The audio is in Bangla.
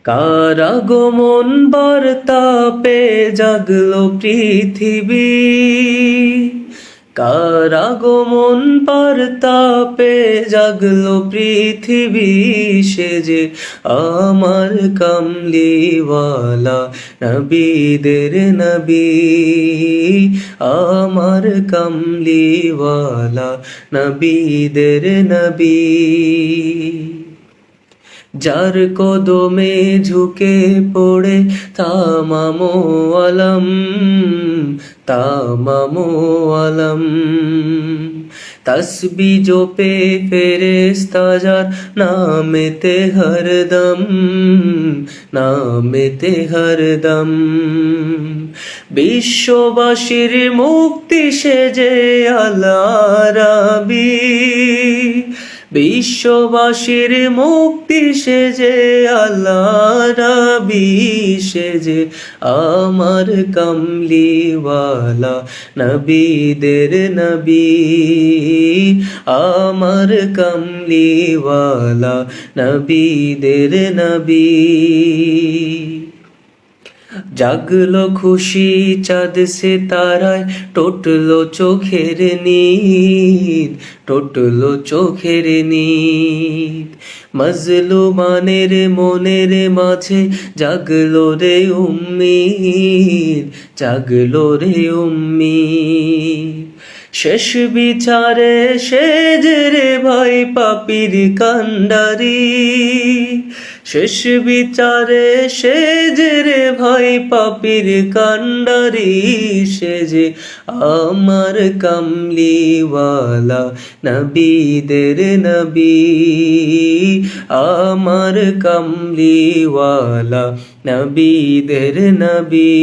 কার আগমন বার্তা পেয়ে জাগলো পৃথিবী, কার আগমন বার্তা পেয়ে জাগলো পৃথিবী, সে যে আমার কামলিওয়ালা নবীদের নবী, আমার কামলিওয়ালা নবীদের নবী। যার কদমে ঝুঁকে পড়ে তামামো আলম, তামামো আলম। তসবি জপে ফেরেশতা যার নামেতে হরদম, নামেতে হরদম। বিশ্ববাসীর মুক্তি সে যে আল্লাহ রাবী, বিশ্ববাসীর মুক্তি সে যে আল্লাহ রাবী, সে যে আমার কামলিওয়ালা নবীদের নবী, আমার কামলিওয়ালা নবীদের নবী। জাগলো খুশি চাঁদ সিতারায়, টুটলো চোখের নীদ, টুটলো চোখের নীদ। মজলুমানের মনের মাঝে জাগলো রে উম্মিদ, জাগলো রে উম্মিদ। শেষ বিচারে সেজ রে ভাই পাপীর কান্ডারি, শেষ বিচারে সেজ রে ভাই পাপীর কান্ডারি, সে যে আমার কামলিওয়ালা নবীদের নবী, আমার কামলিওয়ালা নবীদের নবী।